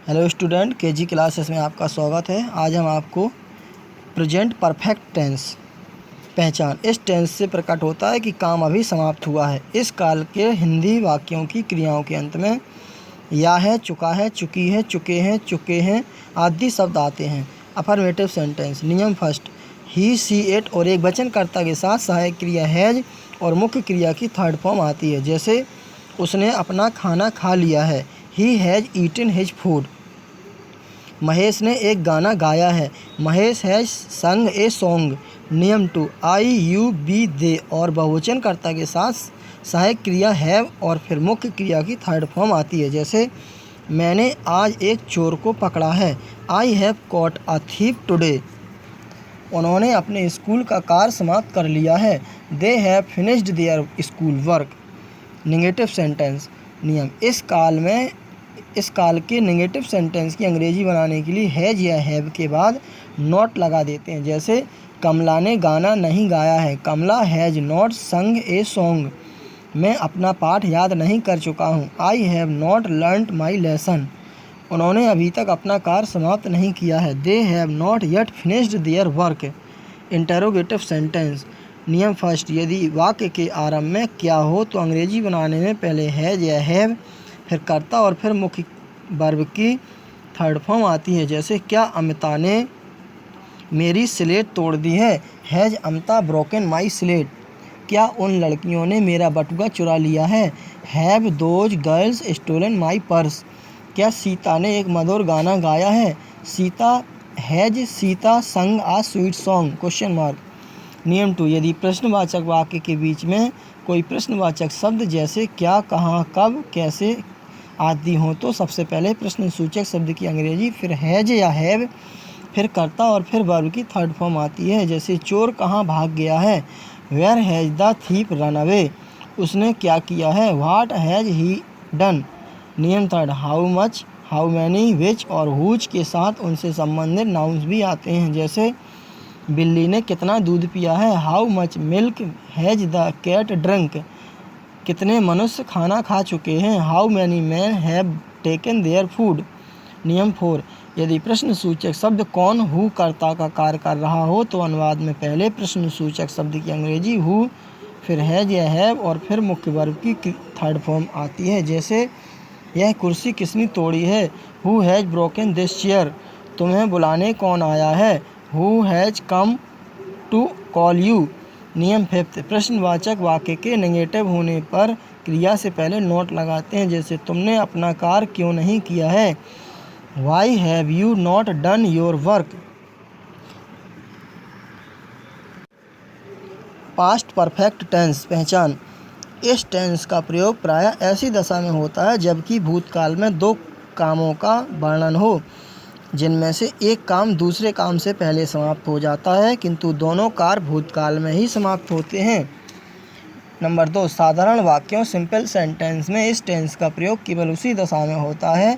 Hello student, KG classes में आपका स्वागत है। आज हम आपको प्रेजेंट परफेक्ट टेंस पहचान इस टेंस से प्रकट होता है कि काम अभी समाप्त हुआ है। इस काल के हिंदी वाक्यों की क्रियाओं के अंत में या है, चुका है, चुकी है, चुके हैं आदि शब्द आते हैं। Affirmative sentence. नियम फर्स्ट, ही, सी, इट और एक वचनकर्ता के साथ सहायक क्रिया हैज और मुख्य क्रिया की थर्ड फॉर्म आती है। जैसे उसने अपना खाना खा लिया है, he has eaten his food. Mahesh ने एक गाना गाया है, महेश हैज संग ए सॉन्ग। नियम 2, आई, यू, बी, दे और बहुवचनकर्ता के साथ सहायक क्रिया हैव और फिर मुख्य क्रिया की थर्ड फॉर्म आती है। जैसे मैंने आज एक चोर को पकड़ा है, I have caught a thief today. उन्होंने अपने स्कूल का कार्य समाप्त कर लिया है, they have finished their school work. Negative sentence. नियम, इस काल के नेगेटिव सेंटेंस की अंग्रेजी बनाने के लिए हैज या हैव के बाद नॉट लगा देते हैं। जैसे कमला ने गाना नहीं गाया है, कमला हैज नॉट संग ए सॉन्ग। मैं अपना पाठ याद नहीं कर चुका हूँ, I have not learned my lesson. उन्होंने अभी तक अपना कार्य समाप्त नहीं किया है, they have not yet finished their work. Interrogative sentence. नियम फर्स्ट, यदि वाक्य के आरंभ में क्या हो तो अंग्रेजी बनाने में पहले हैज या हैव, फिर कर्ता और फिर मुख्य वर्ब की थर्ड फॉर्म आती है। जैसे क्या अमिता ने मेरी स्लेट तोड़ दी है, has Amita broken my slate. क्या उन लड़कियों ने मेरा बटुआ चुरा लिया है, have those girls stolen my purse. क्या सीता ने एक मधुर गाना गाया है, सीता संग आ स्वीट सॉन्ग क्वेश्चन मार्क। नियम 2, यदि प्रश्नवाचक वाक्य के बीच में कोई प्रश्नवाचक शब्द जैसे क्या, कहाँ, कब, कैसे आदि हो तो सबसे पहले प्रश्नसूचक शब्द की अंग्रेजी, फिर हैज या हैव, फिर कर्ता और फिर वर्ब की थर्ड फॉर्म आती है। जैसे चोर कहाँ भाग गया है, where has the thief run away. उसने क्या किया है, व्हाट हैज ही डन। नियम third, how much, how many, which और हुज के साथ उनसे संबंधित नाउन्स भी आते हैं। जैसे बिल्ली ने कितना दूध पिया है, how much milk has the cat drunk. कितने मनुष्य खाना खा चुके हैं, how many man have taken their food. नियम 4, यदि प्रश्नसूचक शब्द कौन, हु कर्ता का कार्य कर रहा हो तो अनुवाद में पहले प्रश्नसूचक शब्द की अंग्रेजी हु, फिर हैज या हैव और फिर मुख्य वर्ब की थर्ड फॉर्म आती है। जैसे यह कुर्सी किसने तोड़ी है, who has broken this chair. तुम्हें बुलाने कौन आया है, who has come to call you. नियम 5, प्रश्नवाचक वाक्य के नेगेटिव होने पर क्रिया से पहले नोट लगाते हैं। जैसे तुमने अपना कार्य क्यों नहीं किया है, why have you not done your work. Past perfect tense पहचान। इस टेंस का प्रयोग प्रायः ऐसी दशा में होता है जबकि भूतकाल में दो कामों का वर्णन हो जिनमें से एक काम दूसरे काम से पहले समाप्त हो जाता है, किंतु दोनों कार्य भूतकाल में ही समाप्त होते हैं। नंबर 2, साधारण वाक्यों सिंपल सेंटेंस में इस टेंस का प्रयोग केवल उसी दशा में होता है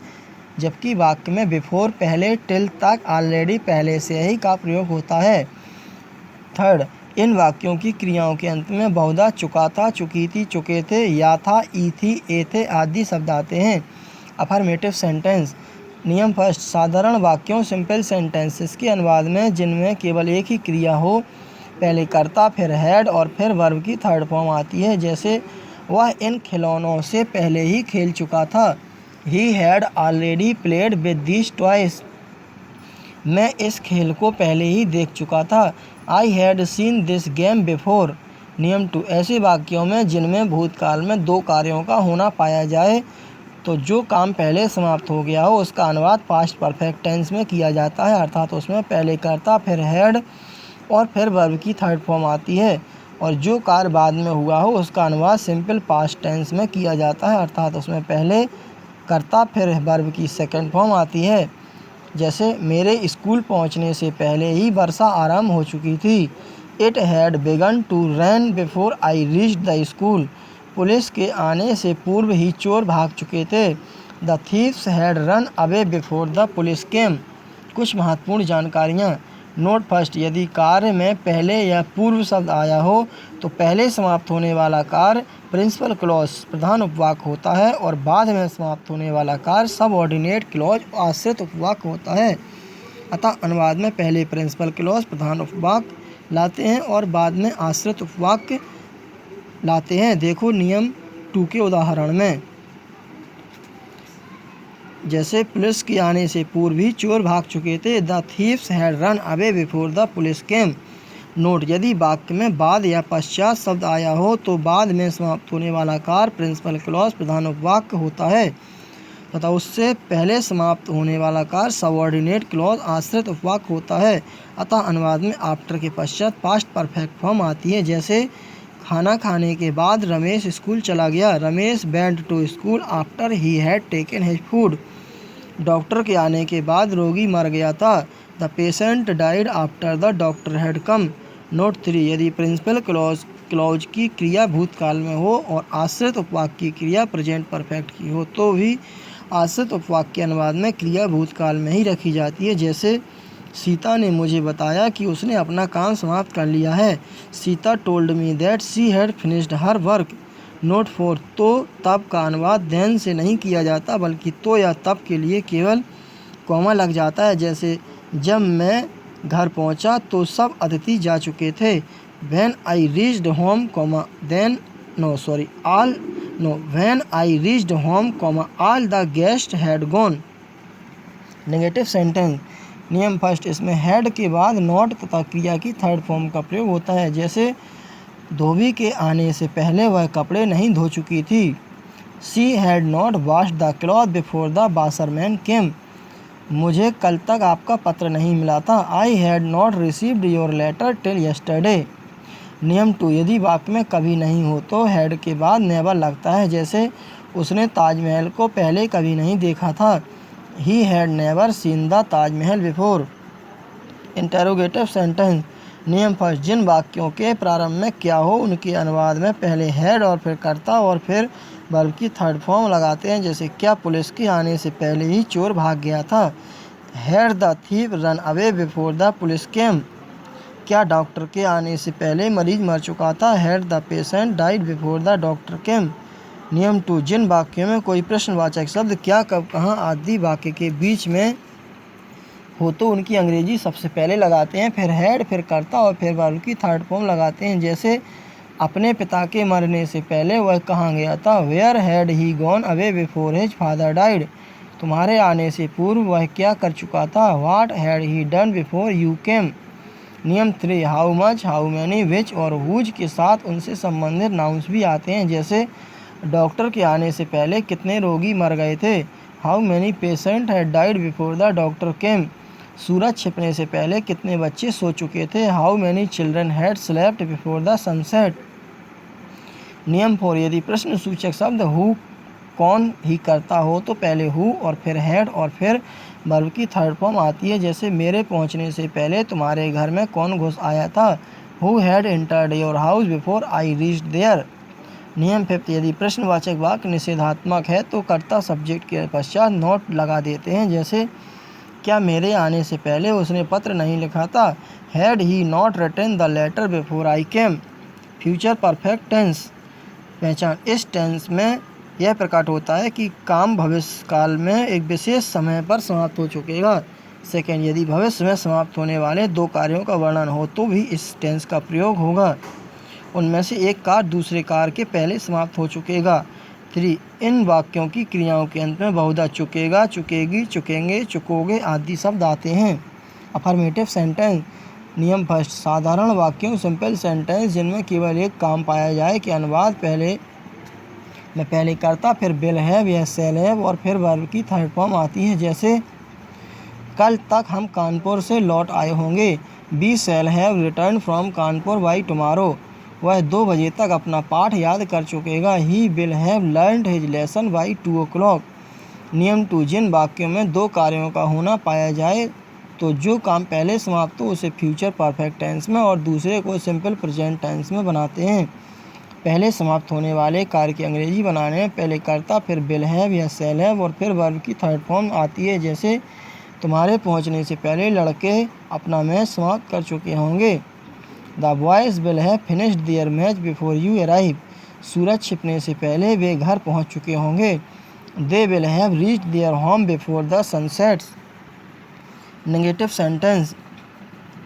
जबकि वाक्य में बिफोर, पहले, टिल तक, ऑलरेडी, पहले से ही का प्रयोग होता है। थर्ड, इन वाक्यों की क्रियाओं के अंत में बहुधा चुका था, चुकी थी, चुके थे, या था, ई थी, ए थे आदि शब्द आते हैं। Affirmative sentence. नियम फर्स्ट, साधारण वाक्यों सिंपल सेंटेंसेस के अनुवाद में जिनमें केवल एक ही क्रिया हो पहले कर्ता, फिर हैड और फिर वर्ब की थर्ड फॉर्म आती है। जैसे वह इन खिलौनों से पहले ही खेल चुका था, he had already played with these toys. मैं इस खेल को पहले ही देख चुका था, I had seen this game before. नियम 2, ऐसे वाक्यों में जिनमें भूतकाल में दो कार्यों का होना पाया जाए तो जो काम पहले समाप्त हो गया हो उसका अनुवाद पास्ट परफेक्ट टेंस में किया जाता है, अर्थात उसमें पहले कर्ता, फिर हैड और फिर वर्ब की थर्ड फॉर्म आती है। और जो कार्य बाद में हुआ हो उसका अनुवाद सिंपल पास्ट टेंस में किया जाता है, अर्थात उसमें पहले कर्ता फिर वर्ब की सेकंड फॉर्म आती है। जैसे मेरे स्कूल पहुंचने से पहले ही वर्षा आरंभ हो चुकी थी, it had begun to rain before I reached the school. Police के आने से पूर्व ही चोर भाग चुके थे, the thieves had run away before the police came. कुछ महत्वपूर्ण जानकारियाँ। नोट फर्स्ट, यदि कार्य में पहले या पूर्व शब्द आया हो तो पहले समाप्त होने वाला कार्य प्रिंसिपल क्लॉज प्रधान उपवाक होता है और बाद में समाप्त होने वाला कार्य सबऑर्डिनेट क्लॉज आश्रित उपवाक होता है। अतः अनुवाद में पहले प्रिंसिपल क्लॉज प्रधान उपवाक लाते हैं और बाद में आश्रित उपवाक लाते हैं। देखो नियम 2 के उदाहरण में, जैसे पुलिस के आने से पूर्व ही चोर भाग चुके थे। The thieves had run away before the police came. Note, यदि वाक्य में बाद या पश्चात शब्द आया हो तो बाद में समाप्त होने वाला कार्य प्रिंसिपल क्लॉज प्रधान उपवाक्य होता है तथा उससे पहले समाप्त होने वाला कार्य सबऑर्डिनेट क्लॉज आश्रित उपवाक्य होता है। अतः अनुवाद में आफ्टर के पश्चात पास्ट परफेक्ट फॉर्म आती है। जैसे खाना खाने के बाद रमेश स्कूल चला गया। Ramesh went to school after he had taken his food. Doctor के आने के बाद रोगी मर गया था। The patient died after the doctor had come. Note 3, यदि प्रिंसिपल क्लॉज की क्रिया भूतकाल में हो और आश्रित उपवाक्य की क्रिया प्रेजेंट परफेक्ट की हो तो भी आश्रित उपवाक्य के अनुवाद में क्रिया भूतकाल में ही रखी जाती है। जैसे सीता ने मुझे बताया कि उसने अपना काम समाप्त कर लिया है। Sita told me that she had finished her work. Note 4, तो तब का अनुवाद देन से नहीं किया जाता बल्कि तो या तब के लिए केवल कॉमा लग जाता है। जैसे जब मैं घर पहुंचा तो सब अतिथि जा चुके थे। When I reached home comma then when I reached home comma all the guest had gone. Negative sentence. नियम फर्स्ट, इसमें हैड के बाद नॉट तथा क्रिया की थर्ड फॉर्म का प्रयोग होता है। जैसे धोबी के आने से पहले वह कपड़े नहीं धो चुकी थी। She had not washed the cloth before the washerman came. मुझे कल तक आपका पत्र नहीं मिला था। I had not received your letter till yesterday. नियम 2, यदि वाक्य में कभी नहीं हो तो हैड के बाद नेवर लगता है। जैसे उसने ताजमहल को पहले कभी नहीं देखा था। He had never seen the Taj Mahal before. Interrogative sentence. नियम फर्स्ट, जिन वाक्यों के प्रारंभ में क्या हो उनके अनुवाद में पहले हैड और फिर कर्ता और फिर वर्ब की थर्ड फॉर्म लगाते हैं। जैसे क्या पुलिस के आने से पहले ही चोर भाग गया था। Had the thief run away before the police केम। क्या डॉक्टर के आने से पहले मरीज मर चुका था। Had the patient died before the doctor केम। नियम 2, जिन वाक्यों में कोई प्रश्नवाचक शब्द क्या कब कहाँ आदि वाक्य के बीच में हो तो उनकी अंग्रेजी सबसे पहले लगाते हैं, फिर हैड, फिर कर्ता और फिर वर्ब की थर्ड फॉर्म लगाते हैं। जैसे अपने पिता के मरने से पहले वह कहाँ गया था। Where had he gone away before his father died. तुम्हारे आने से पूर्व वह क्या कर चुका था। What had he done before you came. नियम 3, how much, how many, which और हुज के साथ उनसे संबंधित नाउन्स भी आते हैं। जैसे डॉक्टर के आने से पहले कितने रोगी मर गए थे। How many patient had died before the doctor came. सूरज छिपने से पहले कितने बच्चे सो चुके थे। How many children had slept before the sunset. नियम 4, यदि प्रश्न सूचक शब्द हु कौन ही करता हो तो पहले हु और फिर हैड और फिर वर्ब की थर्ड फॉर्म आती है। जैसे मेरे पहुंचने से पहले तुम्हारे घर में कौन घुस आया था। Who had entered your house before I reached there. नियम 5, यदि प्रश्नवाचक वाक्य निषेधात्मक है तो कर्ता सब्जेक्ट के पश्चात नॉट लगा देते हैं। जैसे क्या मेरे आने से पहले उसने पत्र नहीं लिखा था। Had he not written the letter before I came. Future perfect tense पहचान। इस टेंस में यह प्रकट होता है कि काम भविष्य काल में एक विशेष समय पर समाप्त हो चुकेगा। सेकेंड, यदि भविष्य में समाप्त होने वाले दो कार्यों का वर्णन हो तो भी इस टेंस का प्रयोग होगा। उनमें से एक कार्य दूसरे कार्य के पहले समाप्त हो चुकेगा। 3, इन वाक्यों की क्रियाओं के अंत में बहुधा चुकेगा, चुकेगी, चुकेंगे, चुकोगे आदि शब्द आते हैं। Affirmative sentence. नियम फर्स्ट, साधारण वाक्यों सिंपल सेंटेंस जिनमें केवल एक काम पाया जाए के अनुवाद पहले करता, फिर विल हैव या शैल हैव और फिर वर्ब की थर्ड फॉर्म आती है। जैसे कल तक हम कानपुर से लौट आए होंगे। We shall have return from Kanpur by tomorrow. वह 2 बजे तक अपना पाठ याद कर चुकेगा। He will have learned his lesson by 2 o'clock। नियम 2, जिन वाक्यों में दो कार्यों का होना पाया जाए तो जो काम पहले समाप्त हो उसे फ्यूचर परफेक्ट टेंस में और दूसरे को सिंपल प्रेजेंट टेंस में बनाते हैं। पहले समाप्त होने वाले कार्य की अंग्रेजी बनाने में पहले करता, फिर विल हैव या शैल हैव और फिर वर्ब की थर्ड फॉर्म आती है। जैसे तुम्हारे पहुंचने से पहले लड़के अपना मैच समाप्त कर चुके होंगे। The boys will have finished their match before you arrive. सूरज छिपने से पहले वे घर पहुंच चुके होंगे। They will have reached their home before the sun sets. Negative sentence,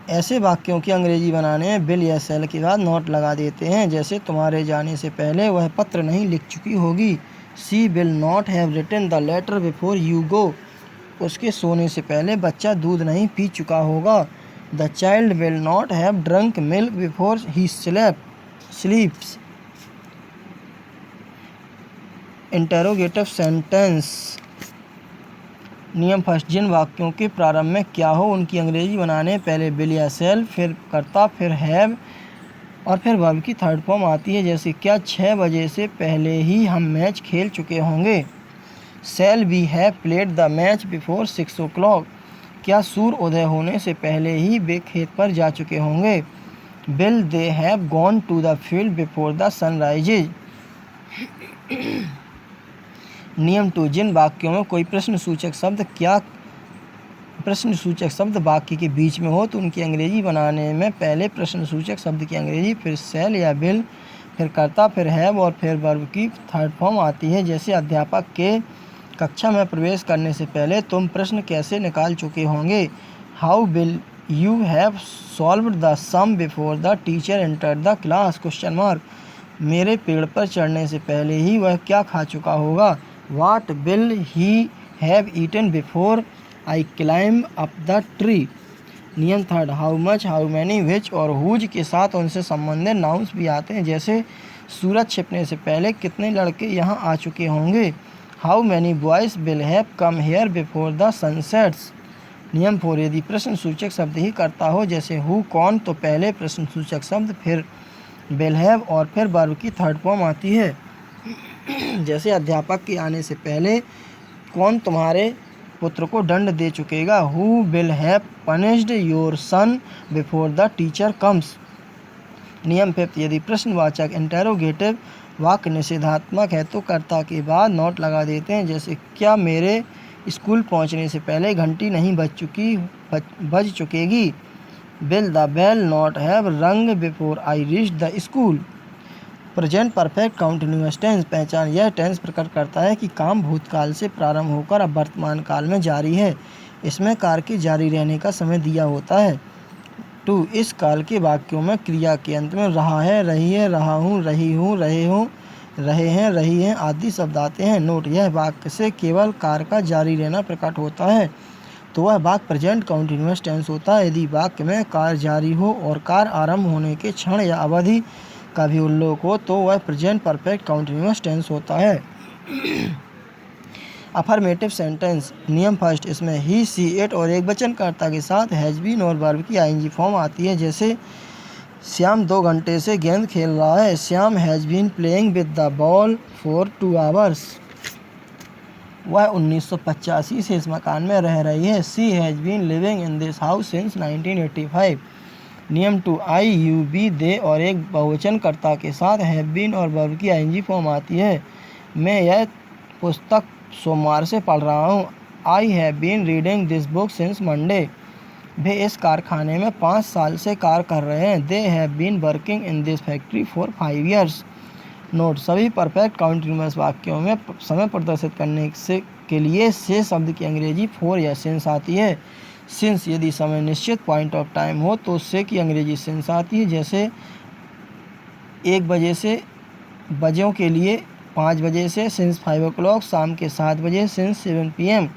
ऐसे वाक्यों की अंग्रेजी बनाने में विल या शैल के बाद नॉट लगा देते हैं, जैसे तुम्हारे जाने से पहले वह पत्र नहीं लिख चुकी होगी। She will not have written the letter before you go. उसके सोने से पहले बच्चा दूध नहीं पी चुका होगा। The child will not have drunk milk before he स्लीप्स। Interrogative sentence, नियम फर्स्ट, जिन वाक्यों के प्रारंभ में क्या हो उनकी अंग्रेजी बनाने पहले विल या शैल, फिर कर्ता, फिर हैव और फिर वर्ब की थर्ड फॉर्म आती है, जैसे क्या 6 बजे से पहले ही हम मैच खेल चुके होंगे। Shall we have played the match before 6 o'clock। क्या सूर्य उदय होने से पहले ही वे खेत पर जा चुके होंगे। Will they have gone to the field before the sun rises. नियम 2, जिन वाक्यों में कोई प्रश्नसूचक शब्द वाक्य के बीच में हो तो उनकी अंग्रेजी बनाने में पहले प्रश्नसूचक शब्द की अंग्रेजी, फिर शैल या विल, फिर कर्ता, फिर हैव और फिर वर्ब की थर्ड फॉर्म आती है, जैसे अध्यापक के कक्षा में प्रवेश करने से पहले तुम प्रश्न कैसे निकाल चुके होंगे। How will you have solved the sum before the teacher entered the class question mark. मेरे पेड़ पर चढ़ने से पहले ही वह क्या खा चुका होगा। What will he have eaten before I climb up the tree? नियम third, how much, how many, which और whose के साथ उनसे संबंधित नाउन्स भी आते हैं, जैसे सूरज छिपने से पहले कितने लड़के यहाँ आ चुके होंगे। How many boys will have come here before the sunsets. नियम 4, यदि प्रश्नसूचक शब्द ही करता हो, जैसे हु कौन, तो पहले प्रश्नसूचक शब्द, फिर विल हैव और फिर वर्ब की थर्ड फॉर्म आती है, जैसे अध्यापक के आने से पहले कौन तुम्हारे पुत्र को दंड दे चुकेगा। Who will have punished your son before the teacher comes. नियम 5, यदि प्रश्नवाचक इंटेरोगेटिव वाक्य निषेधात्मक है तो कर्ता के बाद नॉट लगा देते हैं, जैसे क्या मेरे स्कूल पहुंचने से पहले घंटी नहीं बज चुकेगी। Will the bell not have rung before I reach the school. Present perfect continuous tense, पहचान, यह टेंस प्रकट करता है कि काम भूतकाल से प्रारंभ होकर अब वर्तमान काल में जारी है। इसमें कार्य के जारी रहने का समय दिया होता है। 2, इस काल के वाक्यों में क्रिया के अंत में रहा है, रही है, रहा हूँ, रहे हैं, रही हैं आदि शब्द आते हैं। नोट, यह वाक्य से केवल कार्य का जारी रहना प्रकट होता है तो वह वाक्य प्रेजेंट कंटिन्यूअस टेंस होता है। यदि वाक्य में कार्य जारी हो और कार्य आरंभ होने के क्षण या अवधि का भी उल्लेख हो तो वह प्रेजेंट परफेक्ट कंटिन्यूअस टेंस होता है। अफर्मेटिव सेंटेंस, नियम फर्स्ट, इसमें ही, सी, इट और एक वचनकर्ता के साथ हैज बीन और वर्ब की आईएनजी फॉर्म आती है, जैसे श्याम 2 घंटे से गेंद खेल रहा है। Shyam has been playing with the ball for 2 hours। वह 1985 से इस मकान में रह रही है। She has been living in this house since 1985। नियम 2, आई, यू, बी, दे और एक बहुवचनकर्ता के साथ हैव बीन और वर्ब की आईएनजी फॉर्म आती है। मैं यह पुस्तक सोमवार से पढ़ रहा हूँ। I have been reading this book since Monday. वे इस कारखाने में 5 साल से कार्य कर रहे हैं। They have been working in this factory for 5 years। नोट, सभी परफेक्ट कंटिन्यूअस वाक्यों में समय प्रदर्शित करने के लिए से शब्द की अंग्रेजी फॉर या सिंस आती है। सिंस, यदि समय निश्चित पॉइंट ऑफ टाइम हो तो से की अंग्रेजी सिंस आती है, जैसे 1 बजे से बजों के लिए 5 बजे से, सिंस 5 o'clock, शाम के 7 बजे, सिंस 7 PM।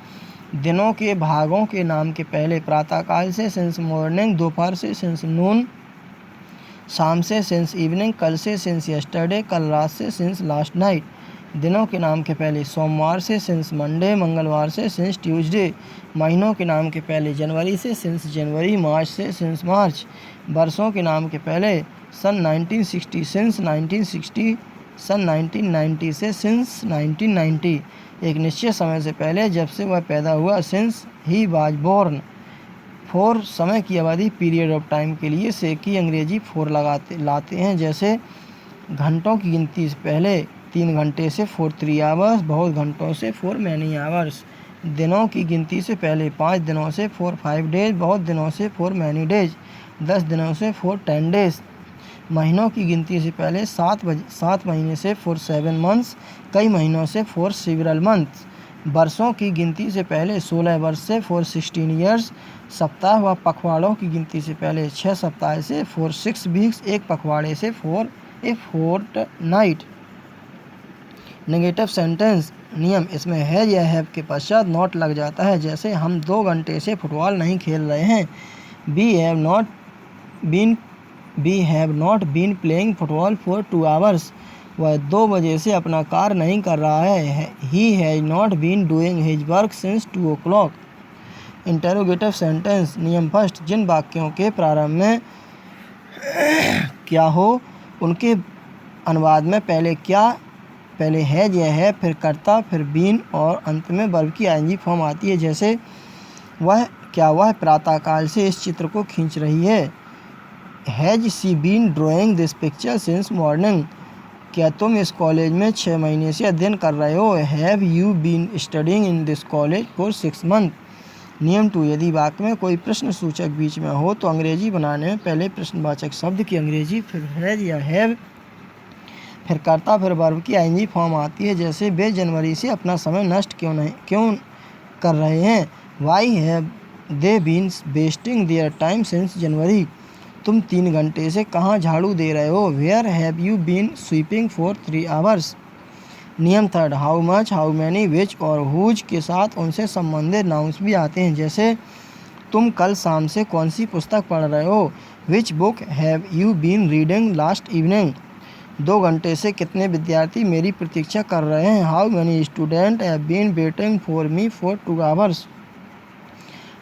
दिनों के भागों के नाम के पहले प्रातःकाल से, सिंस मॉर्निंग, दोपहर से, सिंस नून, शाम से, सिंस इवनिंग, कल से, सिंस यस्टरडे, कल रात से, सिंस लास्ट नाइट। दिनों के नाम के पहले सोमवार से, सिंस मंडे, मंगलवार से, सिंस ट्यूसडे। महीनों के नाम के पहले जनवरी से, सिंस जनवरी, मार्च से, सिंस मार्च। वर्षों के नाम के पहले सन 1960, सिंस 1960, सन 1990 से, सिंस 1990। एक निश्चित समय से पहले, जब से वह पैदा हुआ, since he was born. For, समय की अवधि, पीरियड ऑफ टाइम के लिए से की अंग्रेजी फॉर लाते हैं, जैसे घंटों की गिनती से पहले 3 घंटे से फॉर 3 hours, बहुत घंटों से फॉर मैनी आवर्स। दिनों की गिनती से पहले 5 दिनों से फॉर 5 डेज, बहुत दिनों से फॉर मैनी डेज, 10 दिनों से फॉर 10 डेज। महीनों की गिनती से पहले 7 महीने से फॉर 7 मंथ्स, कई महीनों से फॉर सेवरल मंथ्स। वर्षों की गिनती से पहले 16 वर्ष से फॉर 16 ईयर्स। सप्ताह व पखवाड़ों की गिनती से पहले 6 सप्ताह से फॉर 6 वीक्स, एक पखवाड़े से for a fortnight. Negative sentence नियम, इसमें है या हैव के पश्चात नॉट लग जाता है। जैसे हम 2 घंटे से फुटबॉल नहीं खेल रहे हैं। We have not been playing football for 2 hours. वह 2 बजे से अपना कार्य नहीं कर रहा है। He has not been doing his work since 2 o'clock। Interrogative sentence नियम फर्स्ट, जिन वाक्यों के प्रारंभ में क्या हो उनके अनुवाद में पहले हैज या है, फिर कर्ता, फिर बीन और अंत में वर्ब की आईएनजी फॉर्म आती है। जैसे वह प्रातःकाल से इस चित्र को खींच रही है। Has she been drawing this picture since morning. क्या तुम इस कॉलेज में 6 महीने से अध्ययन कर रहे हो। Have you been studying in this college for 6 month. नियम 2, यदि वाक्य में कोई प्रश्न सूचक बीच में हो तो अंग्रेजी बनाने में पहले प्रश्नवाचक शब्द की अंग्रेजी, फिर हैज या हैव, फिर कर्ता, फिर वर्ब की आईएनजी फॉर्म आती है। जैसे वे जनवरी से अपना समय नष्ट क्यों कर रहे हैं। Why have they been wasting their time since January. तुम 3 घंटे से कहाँ झाड़ू दे रहे हो। Where have you been sweeping for 3 hours. नियम 3, how much, how many, which और हुज के साथ उनसे संबंधित नाउन्स भी आते हैं। जैसे तुम कल शाम से कौन सी पुस्तक पढ़ रहे हो। Which book have you been reading last evening. 2 घंटे से कितने विद्यार्थी मेरी प्रतीक्षा कर रहे हैं। How many student have been waiting for me for 2 hours.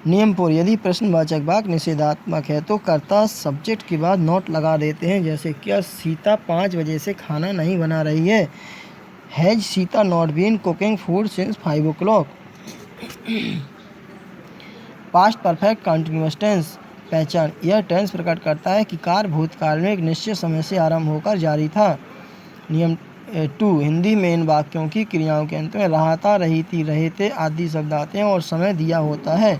नियम 4, यदि प्रश्नवाचक वाक्य निषेधात्मक है तो कर्ता सब्जेक्ट के बाद नोट लगा देते हैं। जैसे क्या सीता 5 बजे से खाना नहीं बना रही है। Has Sita not been cooking food since 5 o'clock। Past perfect continuous tense पहचान, यह टेंस प्रकट करता है कि कार्य भूतकाल में एक निश्चित समय से आरंभ होकर जारी था। नियम 2, हिंदी में इन वाक्यों की क्रियाओं के अंत में रहा था, रही थी, रहे थे आदि शब्द आते हैं और समय दिया होता है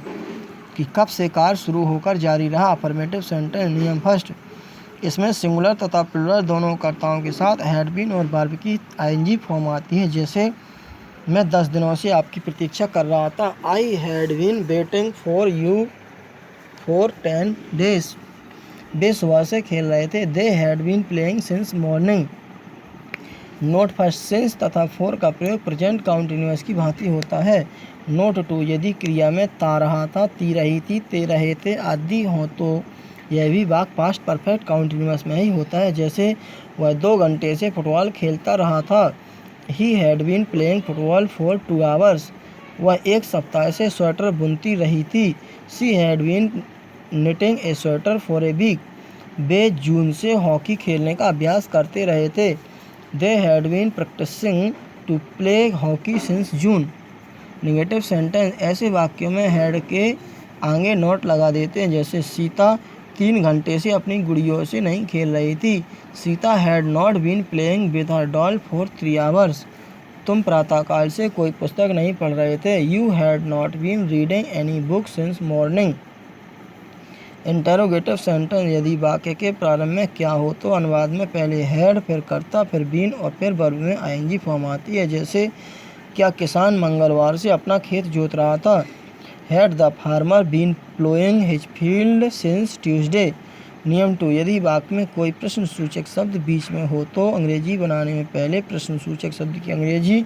कि कब से कार्य शुरू होकर जारी रहा। अफर्मेटिव सेंटेंस नियम फर्स्ट, इसमें सिंगुलर तथा प्लुरल दोनों कर्ताओं के साथ हैड बीन और वर्ब की आईएनजी फॉर्म आती है। जैसे मैं 10 दिनों से आपकी प्रतीक्षा कर रहा था। I had been waiting for you for 10 days। वे सुबह से खेल रहे थे। They had been playing since morning. Note first, since तथा फॉर का प्रयोग प्रेजेंट काउंटिन्यूअस की भांति होता है। नोट 2, यदि क्रिया में ता रहा था, ती रही थी, ते रहे थे आदि हो तो यह भी वाक्य पास्ट परफेक्ट काउंटिन्यूअस में ही होता है। जैसे वह 2 घंटे से फुटबॉल खेलता रहा था। He had been playing football for 2 hours. वह 1 सप्ताह से स्वेटर बुनती रही थी। She had been knitting a sweater for a week. वे जून से हॉकी खेलने का अभ्यास करते रहे थे। They had been practising to play hockey since June. Negative sentence, ऐसे वाक्यों में हैड के आगे नोट लगा देते हैं। जैसे सीता 3 घंटे से अपनी गुड़ियों से नहीं खेल रही थी। Sita had not been playing with her doll for 3 hours. तुम प्रातःकाल से कोई पुस्तक नहीं पढ़ रहे थे। You had not been reading any book since morning. Interrogative sentence, यदि वाक्य के प्रारंभ में क्या हो तो अनुवाद में पहले हैड, फिर कर्ता, फिर बीन और फिर वर्ब में आईएनजी फॉर्म आती है। जैसे क्या किसान मंगलवार से अपना खेत जोत रहा था। Had the farmer been ploughing his field since Tuesday. नियम 2, यदि वाक्य में कोई प्रश्न सूचक शब्द बीच में हो तो अंग्रेजी बनाने में पहले प्रश्न सूचक शब्द की अंग्रेजी,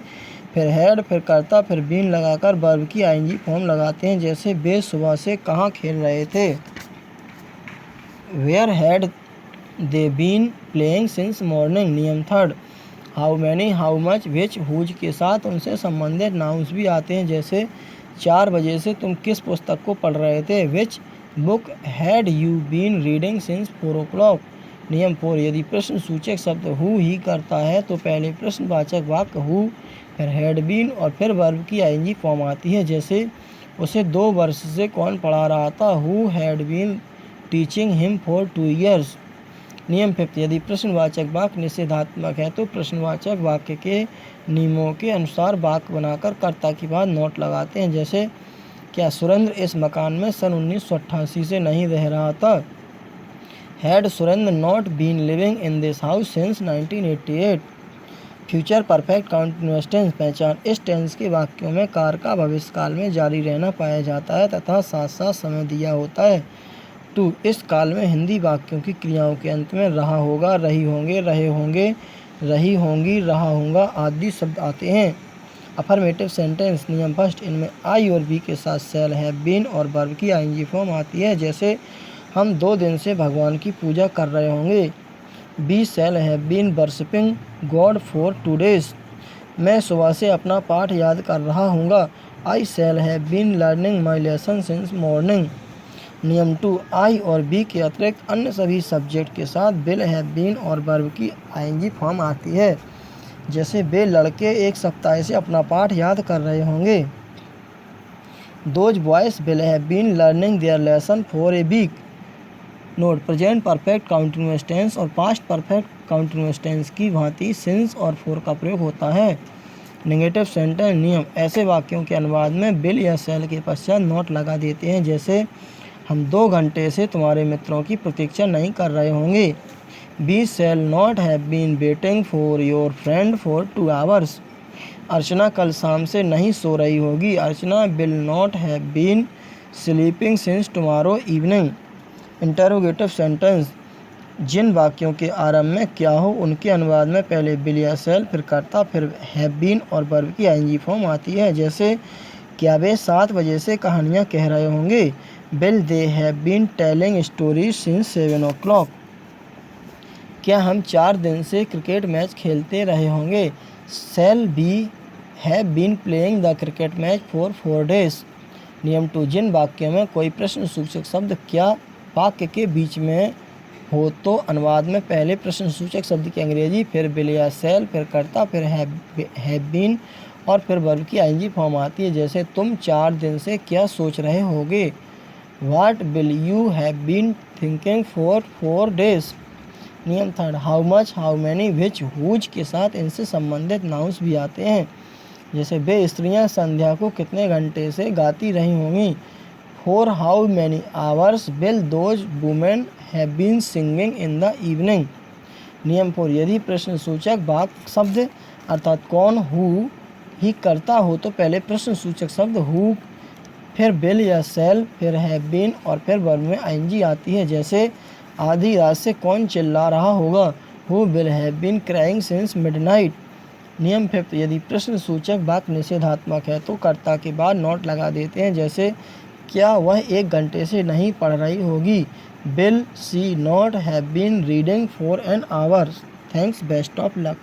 फिर हैड, फिर कर्ता, फिर बीन लगाकर वर्ब की आईएनजी फॉर्म लगाते हैं। जैसे वे सुबह से कहाँ खेल रहे थे। Where had they been playing since morning. नियम 3, how many, how much, which, whose के साथ उनसे संबंधित नाउन्स भी आते हैं। जैसे 4 बजे से तुम किस पुस्तक को पढ़ रहे थे। Which book had you been reading since 4 o'clock। नियम 4, यदि प्रश्न सूचक शब्द हु ही करता है तो पहले प्रश्नवाचक वाक्य हु, फिर हैड बीन और फिर वर्ब की आईएनजी फॉर्म आती है। जैसे उसे 2 वर्ष से कौन पढ़ा रहा था। Who had been teaching him for 2 years। नियम 5, यदि प्रश्नवाचक वाक्य निषेधात्मक है तो प्रश्नवाचक वाक्य के नियमों के अनुसार वाक्य बनाकर कर्ता के बाद नोट लगाते हैं। जैसे, क्या सुरेंद्र इस मकान में सन 1988 से नहीं रह रहा था? Had Surendra not been living in this house since 1988? Future perfect continuous tense पहचान, इस टेंस के वाक्यों में कार्य का भविष्यकाल में जारी रहना पाया जाता है तथा साथ साथ समय दिया होता है। 2, इस काल में हिंदी वाक्यों की क्रियाओं के अंत में रहा होगा, रही होंगे, रहे होंगे, रही होंगी, रहा होगा आदि शब्द आते हैं। अफर्मेटिव सेंटेंस नियम 1, इनमें आई और बी के साथ शैल, हैव बीन और वर्ब की आईएनजी फॉर्म आती है। जैसे, हम 2 दिन से भगवान की पूजा कर रहे होंगे। We shall have been worshipping God for 2 days। मैं सुबह से अपना पाठ याद कर रहा हूँगा। I shall have been learning my lesson since morning. नियम 2, आई और बी के अतिरिक्त अन्य सभी सब्जेक्ट के साथ विल, हैव बीन और वर्ब की आईएनजी फॉर्म आती है। जैसे, वे लड़के 1 सप्ताह से अपना पाठ याद कर रहे होंगे। Those boys will have been learning their lesson for a week. Note, present perfect continuous tense और पास्ट परफेक्ट कंटीन्यूअस टेंस की भांति सिंस और फॉर का प्रयोग होता है। नेगेटिव सेंटेंस नियम, ऐसे वाक्यों के अनुवाद में विल या शैल के पश्चात नोट लगा देते हैं। जैसे, हम 2 घंटे से तुम्हारे मित्रों की प्रतीक्षा नहीं कर रहे होंगे। We shall not have been waiting for your friend for 2 hours। Archana कल शाम से नहीं सो रही होगी। Archana will not have been sleeping since tomorrow evening. Interrogative sentence, जिन वाक्यों के आरंभ में क्या हो उनके अनुवाद में पहले विल या शैल, फिर कर्ता, फिर हैव बीन और वर्ब की आईएनजी फॉर्म आती है। जैसे, क्या वे 7 बजे से कहानियाँ कह रहे होंगे? Will they have been telling stories since 7 o'clock। क्या हम 4 दिन से क्रिकेट मैच खेलते रहे होंगे? Shall we have been playing the cricket match for 4 days। नियम 2, जिन वाक्यों में कोई प्रश्न सूचक शब्द क्या वाक्य के बीच में हो तो अनुवाद में पहले प्रश्न सूचक शब्द की अंग्रेजी, फिर विल या शैल, फिर कर्ता, फिर हैव बीन और फिर वर्ब की आईएनजी फॉर्म आती है। जैसे, तुम 4 दिन से क्या सोच रहे होगे? What will you have been thinking for 4 days। नियम 3, how much, how many, which, whose के साथ इनसे संबंधित नाउंस भी आते हैं। जैसे, वे स्त्रियां संध्या को कितने घंटे से गाती रही होंगी? For how many hours will those women have been singing in the evening. नियम 4, यदि प्रश्न सूचक वाक्य शब्द अर्थात कौन, हु ही करता हो तो पहले प्रश्न सूचक शब्द हु, फिर विल या शैल, फिर हैव बीन और फिर वर्ब में आईएनजी आती है। जैसे, आधी रात से कौन चिल्ला रहा होगा? Who will have been crying since midnight. नियम 5, यदि प्रश्न सूचक वाक्य निषेधात्मक है तो कर्ता के बाद नोट लगा देते हैं। जैसे, क्या वह 1 घंटे से नहीं पढ़ रही होगी? Will she not have been reading for an hour? Thanks, best of luck.